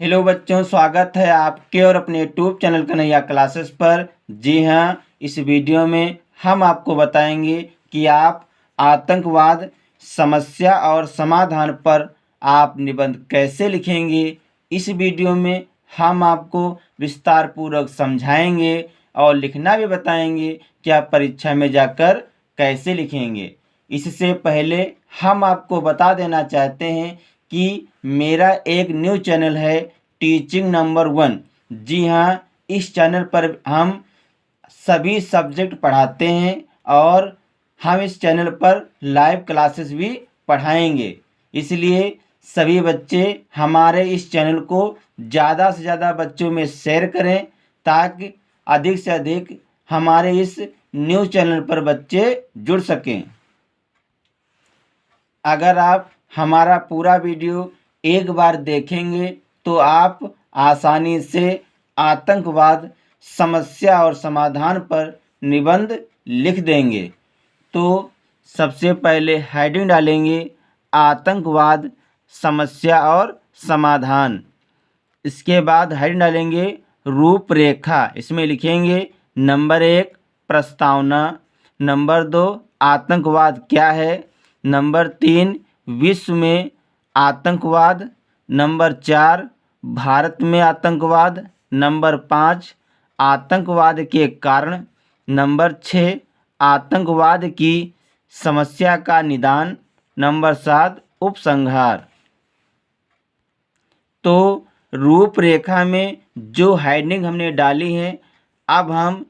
Hello बच्चों, स्वागत है आपके और अपने यूट्यूब चैनल कन्हैया क्लासेस पर। जी हाँ, इस वीडियो में हम आपको बताएंगे कि आप आतंकवाद समस्या और समाधान पर आप निबंध कैसे लिखेंगे। इस वीडियो में हम आपको विस्तार पूर्वक समझाएंगे और लिखना भी बताएंगे कि आप परीक्षा में जाकर कैसे लिखेंगे। इससे पहले हम आपको बता देना चाहते हैं कि मेरा एक न्यू चैनल है टीचिंग नंबर 1। जी हाँ, इस चैनल पर हम सभी सब्जेक्ट पढ़ाते हैं और हम इस चैनल पर लाइव क्लासेस भी पढ़ाएंगे। इसलिए सभी बच्चे हमारे इस चैनल को ज़्यादा से ज़्यादा बच्चों में शेयर करें ताकि अधिक से अधिक हमारे इस न्यू चैनल पर बच्चे जुड़ सकें। अगर आप हमारा पूरा वीडियो एक बार देखेंगे तो आप आसानी से आतंकवाद समस्या और समाधान पर निबंध लिख देंगे। तो सबसे पहले हेडिंग डालेंगे आतंकवाद समस्या और समाधान। इसके बाद हेडिंग डालेंगे रूपरेखा। इसमें लिखेंगे नंबर 1 प्रस्तावना, नंबर 2 आतंकवाद क्या है, नंबर 3 विश्व में आतंकवाद, नंबर 4 भारत में आतंकवाद, नंबर 5 आतंकवाद के कारण, नंबर 6 आतंकवाद की समस्या का निदान, नंबर 7 उपसंहार। तो रूपरेखा में जो हेडिंग हमने डाली है, अब हम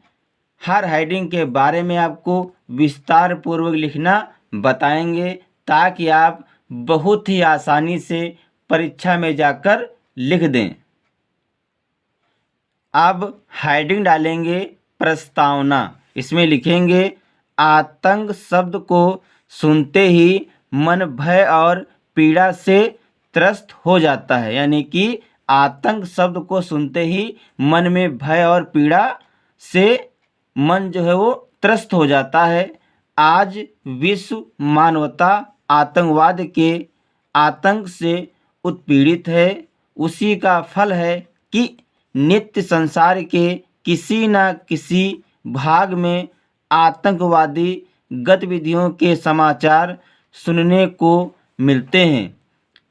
हर हेडिंग के बारे में आपको विस्तार पूर्वक लिखना बताएंगे ताकि आप बहुत ही आसानी से परीक्षा में जाकर लिख दें। अब हेडिंग डालेंगे प्रस्तावना। इसमें लिखेंगे आतंक शब्द को सुनते ही मन भय और पीड़ा से त्रस्त हो जाता है। यानी कि आतंक शब्द को सुनते ही मन में भय और पीड़ा से मन जो है वो त्रस्त हो जाता है। आज विश्व मानवता आतंकवाद के आतंक से उत्पीड़ित है। उसी का फल है कि नित्य संसार के किसी न किसी भाग में आतंकवादी गतिविधियों के समाचार सुनने को मिलते हैं।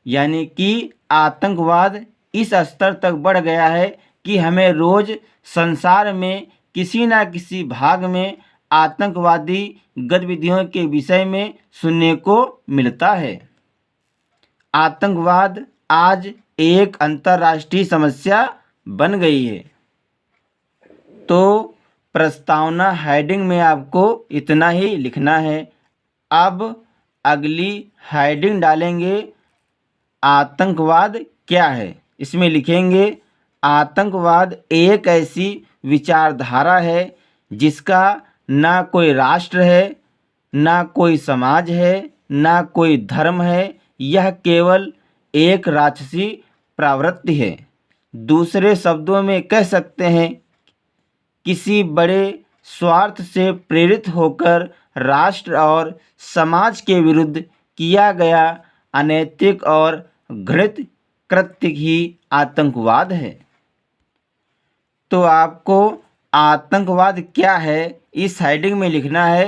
यानी कि आतंकवाद इस स्तर तक बढ़ गया है कि हमें रोज़ संसार में किसी न किसी भाग में आतंकवादी गतिविधियों के विषय में सुनने को मिलता है। आतंकवाद आज एक अंतर्राष्ट्रीय समस्या बन गई है। तो प्रस्तावना हेडिंग में आपको इतना ही लिखना है। अब अगली हेडिंग डालेंगे आतंकवाद क्या है। इसमें लिखेंगे आतंकवाद एक ऐसी विचारधारा है जिसका ना कोई राष्ट्र है, ना कोई समाज है, ना कोई धर्म है। यह केवल एक राक्षसी प्रवृत्ति है। दूसरे शब्दों में कह सकते हैं किसी बड़े स्वार्थ से प्रेरित होकर राष्ट्र और समाज के विरुद्ध किया गया अनैतिक और घृणित कृत्य ही आतंकवाद है। तो आपको आतंकवाद क्या है इस हेडिंग में लिखना है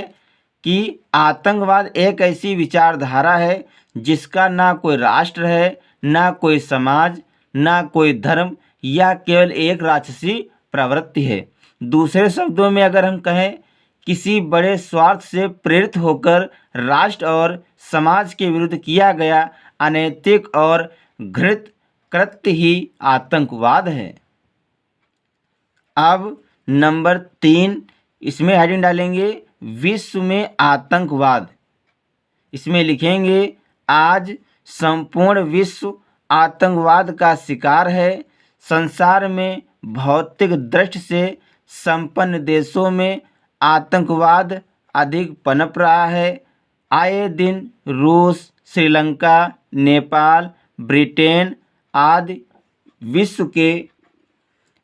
कि आतंकवाद एक ऐसी विचारधारा है जिसका ना कोई राष्ट्र है, ना कोई समाज, ना कोई धर्म, यह केवल एक राक्षसी प्रवृत्ति है। दूसरे शब्दों में अगर हम कहें किसी बड़े स्वार्थ से प्रेरित होकर राष्ट्र और समाज के विरुद्ध किया गया अनैतिक और घृणित कृत्य ही आतंकवाद है। अब नंबर 3 इसमें हेडिंग डालेंगे विश्व में आतंकवाद। इसमें लिखेंगे आज संपूर्ण विश्व आतंकवाद का शिकार है। संसार में भौतिक दृष्टि से संपन्न देशों में आतंकवाद अधिक पनप रहा है। आए दिन रूस, श्रीलंका, नेपाल, ब्रिटेन आदि विश्व के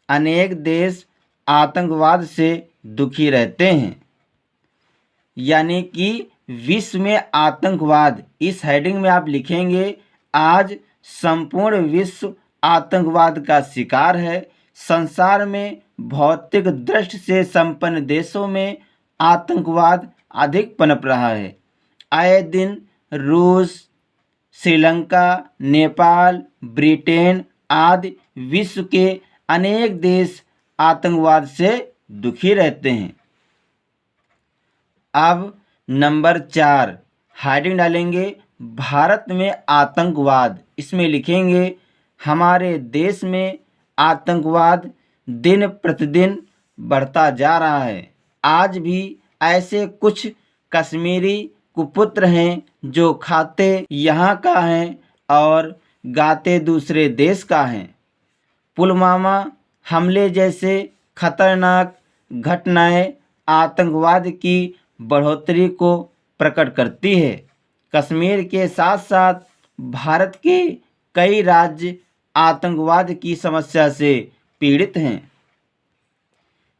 अनेक देश आतंकवाद से दुखी रहते हैं। यानी कि विश्व में आतंकवाद, इस हेडिंग में आप लिखेंगे आज संपूर्ण विश्व आतंकवाद का शिकार है। संसार में भौतिक दृष्टि से संपन्न देशों में आतंकवाद अधिक पनप रहा है। आए दिन रूस, श्रीलंका, नेपाल, ब्रिटेन आदि विश्व के अनेक देश आतंकवाद से दुखी रहते हैं। अब नंबर 4 हेडिंग डालेंगे भारत में आतंकवाद। इसमें लिखेंगे हमारे देश में आतंकवाद दिन प्रतिदिन बढ़ता जा रहा है। आज भी ऐसे कुछ कश्मीरी कुपुत्र हैं जो खाते यहाँ का हैं और गाते दूसरे देश का हैं। पुलवामा हमले जैसे खतरनाक घटनाएं आतंकवाद की बढ़ोतरी को प्रकट करती है। कश्मीर के साथ साथ भारत के कई राज्य आतंकवाद की समस्या से पीड़ित हैं।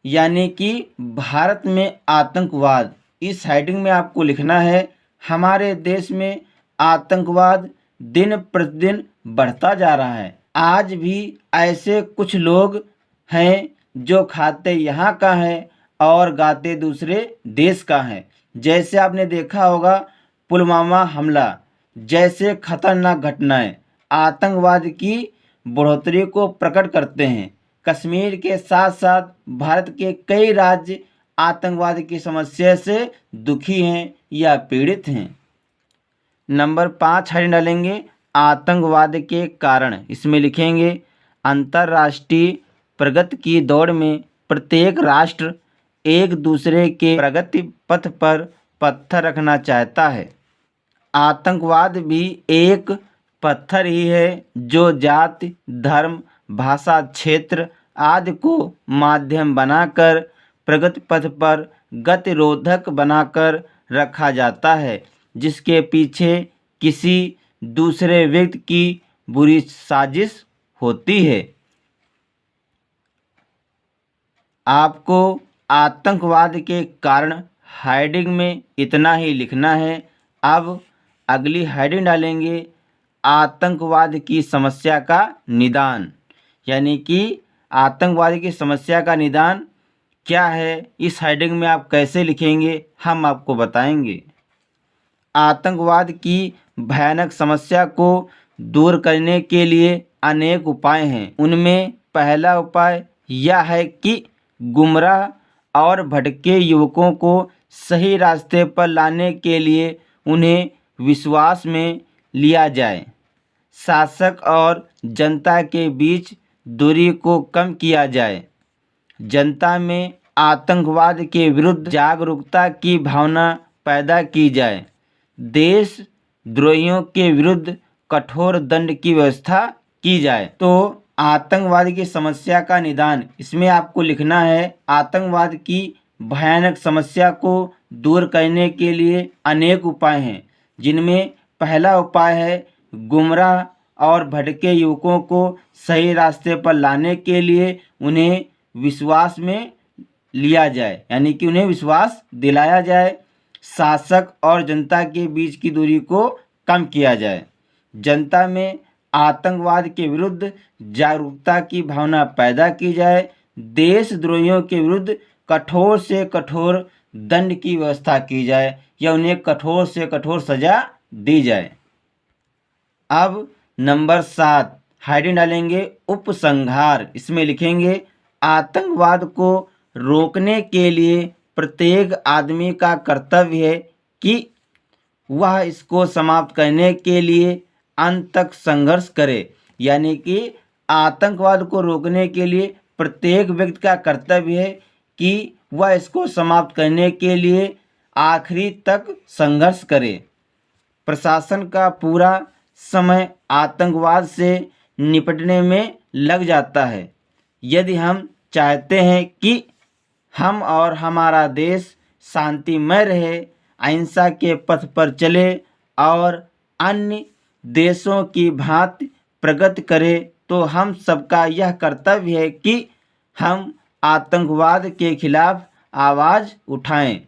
यानी कि भारत में आतंकवाद, इस हेडिंग में आपको लिखना है हमारे देश में आतंकवाद दिन प्रतिदिन बढ़ता जा रहा है। आज भी ऐसे कुछ लोग हैं जो खाते यहाँ का है और गाते दूसरे देश का है। जैसे आपने देखा होगा पुलवामा हमला जैसे खतरनाक घटनाएं आतंकवाद की बढ़ोतरी को प्रकट करते हैं। कश्मीर के साथ साथ भारत के कई राज्य आतंकवाद की समस्या से दुखी हैं या पीड़ित हैं। नंबर 5 हेडिंग डालेंगे आतंकवाद के कारण। इसमें लिखेंगे अंतर्राष्ट्रीय प्रगति की दौड़ में प्रत्येक राष्ट्र एक दूसरे के प्रगति पथ पर पत्थर रखना चाहता है। आतंकवाद भी एक पत्थर ही है जो जाति, धर्म, भाषा, क्षेत्र आदि को माध्यम बनाकर प्रगति पथ पर गतिरोधक बनाकर रखा जाता है, जिसके पीछे किसी दूसरे व्यक्ति की बुरी साजिश होती है। आपको आतंकवाद के कारण हेडिंग में इतना ही लिखना है। अब अगली हेडिंग डालेंगे आतंकवाद की समस्या का निदान। यानी कि आतंकवाद की समस्या का निदान क्या है, इस हेडिंग में आप कैसे लिखेंगे हम आपको बताएंगे। आतंकवाद की भयानक समस्या को दूर करने के लिए अनेक उपाय हैं। उनमें पहला उपाय यह है कि गुमराह और भटके युवकों को सही रास्ते पर लाने के लिए उन्हें विश्वास में लिया जाए। शासक और जनता के बीच दूरी को कम किया जाए। जनता में आतंकवाद के विरुद्ध जागरूकता की भावना पैदा की जाए। देशद्रोहियों के विरुद्ध कठोर दंड की व्यवस्था की जाए। तो आतंकवाद की समस्या का निदान, इसमें आपको लिखना है आतंकवाद की भयानक समस्या को दूर करने के लिए अनेक उपाय हैं, जिनमें पहला उपाय है गुमराह और भटके युवकों को सही रास्ते पर लाने के लिए उन्हें विश्वास में लिया जाए, यानी कि उन्हें विश्वास दिलाया जाए। शासक और जनता के बीच की दूरी को कम किया जाए। जनता में आतंकवाद के विरुद्ध जागरूकता की भावना पैदा की जाए। देशद्रोहियों के विरुद्ध कठोर से कठोर दंड की व्यवस्था की जाए या उन्हें कठोर से कठोर सजा दी जाए। अब नंबर 7 हेडिंग डालेंगे उपसंहार। इसमें लिखेंगे आतंकवाद को रोकने के लिए प्रत्येक आदमी का कर्तव्य है कि वह इसको समाप्त करने के लिए अंत तक संघर्ष करे। यानी कि आतंकवाद को रोकने के लिए प्रत्येक व्यक्ति का कर्तव्य है कि वह इसको समाप्त करने के लिए आखिरी तक संघर्ष करे। प्रशासन का पूरा समय आतंकवाद से निपटने में लग जाता है। यदि हम चाहते हैं कि हम और हमारा देश शांतिमय रहे, अहिंसा के पथ पर चले और अन्य देशों की भांति प्रगति करे, तो हम सबका यह कर्तव्य है कि हम आतंकवाद के खिलाफ आवाज़ उठाएं।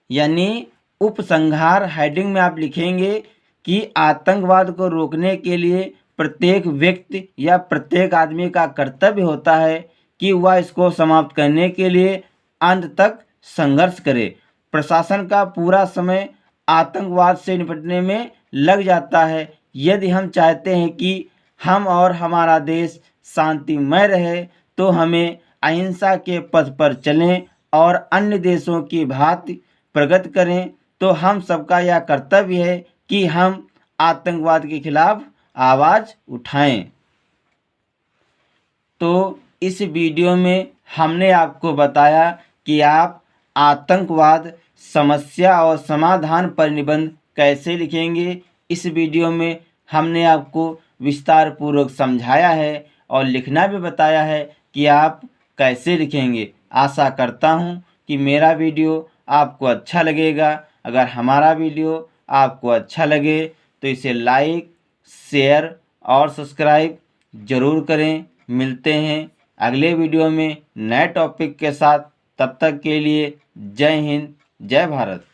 यानी उपसंहार हेडिंग में आप लिखेंगे कि आतंकवाद को रोकने के लिए प्रत्येक व्यक्ति या प्रत्येक आदमी का कर्तव्य होता है कि वह इसको समाप्त करने के लिए अंत तक संघर्ष करे। प्रशासन का पूरा समय आतंकवाद से निपटने में लग जाता है। यदि हम चाहते हैं कि हम और हमारा देश शांतिमय रहे तो हमें अहिंसा के पथ पर चलें और अन्य देशों की भांति प्रगति करें। तो हम सबका यह कर्तव्य है कि हम आतंकवाद के खिलाफ आवाज़ उठाएं। तो इस वीडियो में हमने आपको बताया कि आप आतंकवाद समस्या और समाधान पर निबंध कैसे लिखेंगे। इस वीडियो में हमने आपको विस्तार पूर्वक समझाया है और लिखना भी बताया है कि आप कैसे लिखेंगे। आशा करता हूँ कि मेरा वीडियो आपको अच्छा लगेगा। अगर हमारा वीडियो आपको अच्छा लगे तो इसे लाइक, शेयर और सब्सक्राइब ज़रूर करें। मिलते हैं अगले वीडियो में नए टॉपिक के साथ। तब तक के लिए जय हिंद, जय भारत।